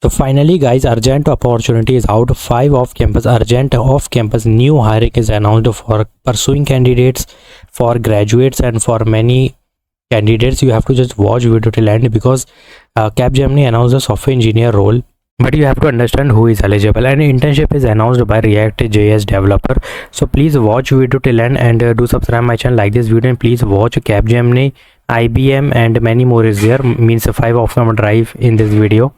So finally guys, urgent opportunity is out. 5 off campus urgent off campus new hiring is announced for pursuing candidates, for graduates and for many candidates. You have to just watch video till end because Capgemini announced the software engineer role, but you have to understand who is eligible, and internship is announced by React.js developer. So please watch video till end and do subscribe my channel, like this video, and please watch Capgemini, IBM and many more is there. Means 5 off campus drive in this video.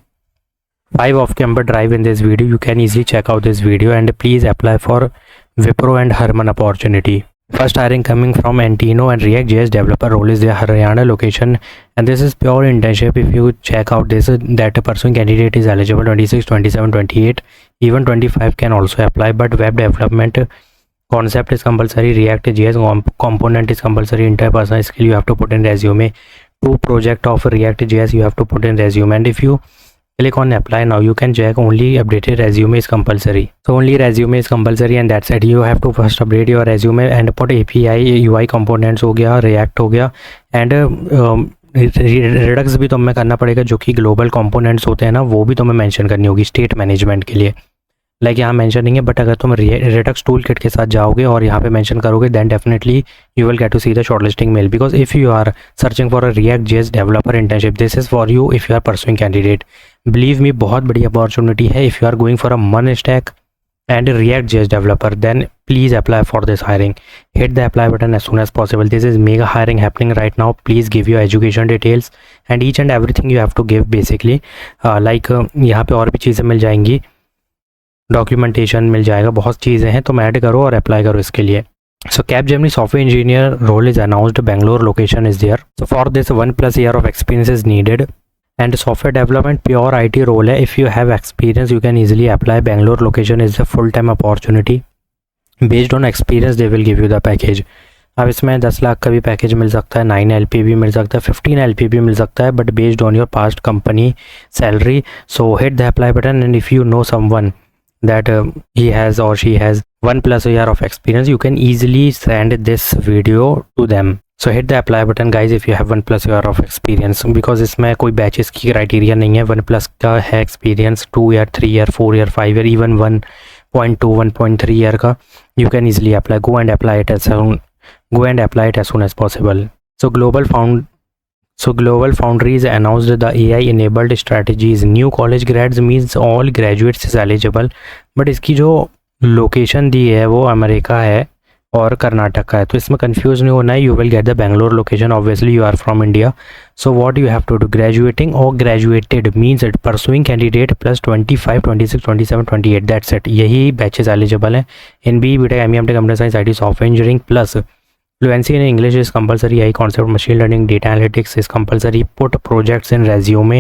5 off campus drive in this video. You can easily check out this video and please apply for Wipro and Harman opportunity. First hiring coming from Antino and React.js developer role is the Haryana location, and this is pure internship. If you check out this, that a pursuing candidate is eligible 26, 27, 28, even 25 can also apply, but web development concept is compulsory, React.js component is compulsory, interpersonal skill you have to put in resume, 2 project of React.js you have to put in resume, and if you click on apply now, you can check only updated resume is compulsory. So only resume is compulsory and that's it. You have to first update your resume and put API UI components हो गया, React हो गया, and Redux भी तुम्हें करना पड़ेगा, जो कि ग्लोबल कंपोनेंट्स होते हैं ना, वो भी तुम्हें मेंशन करनी होगी स्टेट मैनेजमेंट के लिए. लाइक यहाँ मेंशन नहीं है, बट अगर तुम Redux टूल किट के साथ जाओगे और यहाँ पे मेंशन करोगे, then definitely you will get to see the shortlisting mail. Because if you are searching for a React.js developer internship, this is for you if you are pursuing candidate. Believe me, बहुत बड़ी opportunity है. If you are going for a मन stack and React.js developer, then please apply for this hiring. Hit the apply button as soon as possible. This is mega hiring happening right now. Please give your education details and each and everything you have to give basically. यहाँ पे और भी चीज़ें मिल जाएंगी, documentation मिल जाएगा, बहुत चीज़ें हैं, तो ऐड करो और अप्लाई करो इसके लिए. So Capgemini software engineer role is announced. Bangalore location is there. So for this 1+ year of experience is needed. And software development pure IT role है. If you have experience you can easily apply. Bangalore location is a full-time opportunity. Based on experience they will give you the package. अब इसमें 10 लाख का भी package मिल सकता है, 9 LP भी मिल सकता है, 15 LP भी मिल सकता है, but based on your past company salary. So hit the apply button and if you know someone that he has or she has 1+ year of experience, you can easily send this video to them. So hit the apply button guys if you have 1+ year of experience, because इसमें कोई batches की criteria नहीं है. 1+ का है experience, 2 year, 3 year, 4 year, 5 year, even 1.2, 1.3 year का, you can easily apply. Go and apply it as soon as possible. So Global Foundries announced the AI enabled strategies. New college grads means all graduates is eligible, but इसकी जो location दी है वो America है और कर्नाटक का है, तो इसमें कंफ्यूज नहीं होना है. You will get the Bangalore location, obviously you are from India. So what you have to do, graduating और graduated means pursuing candidate plus 25, 26, 27, 28, that's it. यही बैचेस एलिजिबल हैं. In BE, BTech, MEM, computer science, IT, software engineering plus fluency in English is compulsory. AI concept, machine learning, data analytics is compulsory. Put projects in resume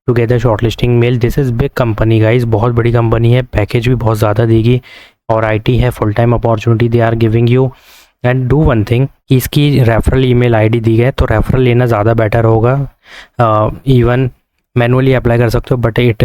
to get the shortlisting mail. This is big company guys, बहुत बड़ी company है, package भी बहुत ज़्यादा देगी और IT है, full time opportunity they are giving you. And do one thing, इसकी रेफरल ईमेल ID दी गई, तो रेफरल लेना ज़्यादा बेटर होगा. इवन मैनुअली अप्लाई कर सकते हो, but it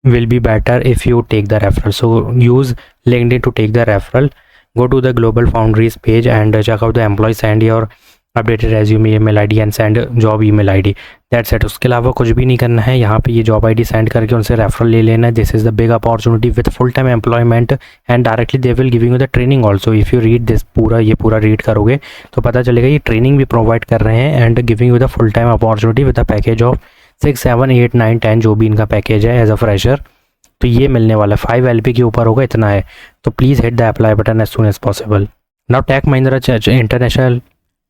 will be better if you take the referral. So use LinkedIn to take the referral. Go to the Global Foundries page and check out the employee, send your updated resume email ID and send job email ID. That's it. उसके अलावा कुछ भी नहीं करना है. यहाँ पे ये जॉब ID सेंड करके उनसे रेफरल ले लेना है. This is the big opportunity with full time employment and directly they will giving you the training also. If you read this पूरा रीड करोगे तो पता चलेगा ये ट्रेनिंग भी प्रोवाइड कर रहे हैं and giving you the full time opportunity with the package of 6, 7, 8, 9, 10 जो भी इनका पैकेज है एज अ फ्रेशर. तो ये मिलने वाला 5 LP के ऊपर होगा, इतना है. तो please hit the apply button as soon as possible. Now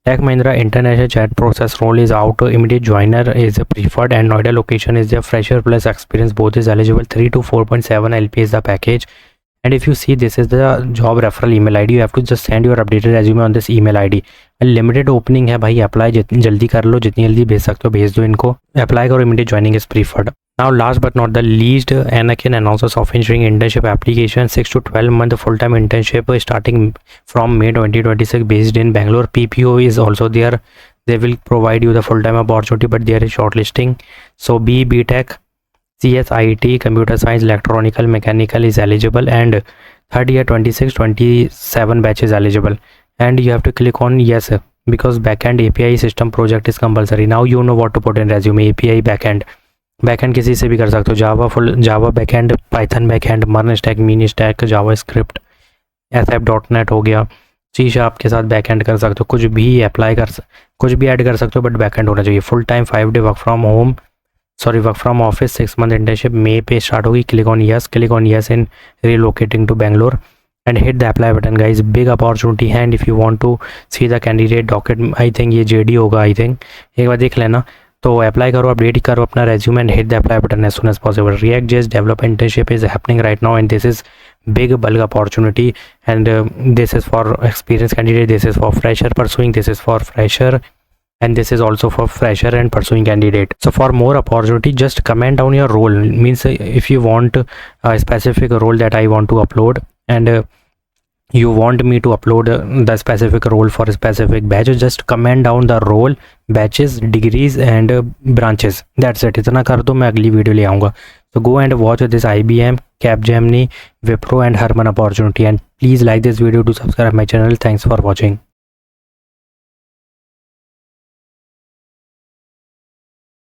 Tech Mahindra international chat process role is out. Immediate joiner is preferred and Noida location is the fresher plus experience, both is eligible. 3 to 4.7 LP is the package. And if you see, this is the job referral email ID. You have to just send your updated resume on this email ID. Limited opening है भाई, apply जितनी जल्दी कर लो, जितनी जल्दी भेज सकते हो भेज दो इनको, अप्लाई करो. Immediate joining is preferred. Now last but not the least, Anakin announces software engineering internship application, 6 to 12 month full-time internship starting from May 2026 based in Bangalore. PPO is also there. They will provide you the full-time opportunity, but there is shortlisting. So BE, BTech, CS, IT, computer science, electronical, mechanical is eligible, and third year 26, 27 batch is eligible. And you have to click on yes because backend API system project is compulsory. Now you know what to put in resume. API backend. Backend किसी से भी कर सकते हो, Java backend, Python backend, MERN stack, MEAN stack, JavaScript, SF.NET हो गया, C# के साथ बैकएंड कर सकते हो, कुछ भी कुछ भी ऐड कर सकते हो, बट बैकएंड होना चाहिए। Full time 5 day work from office, 6 month internship May पे स्टार्ट होगी। Click on yes in relocating to Bangalore and hit the apply button guys, big opportunity है। and if you want to see the candidate docket, I think ये JD होगा, I think एक बार देख लेना। तो apply करो, अपडेट करो अपना resume and hit the apply button as soon as possible. React.js developer internship is happening right now and this is big bulk opportunity, and this is for experienced candidate, this is for fresher pursuing, this is for fresher, and this is also for fresher and pursuing candidate. So for more opportunity, just comment down your role, means if you want a specific role that I want to upload, and you want me to upload the specific role for a specific batch, just comment down the role, batches, degrees and branches, that's it। इतना कर दो, मैं अगली video ले आऊँगा। So go and watch this IBM, Capgemini, Wipro and Harman opportunity, and please like this video to subscribe my channel. Thanks for watching.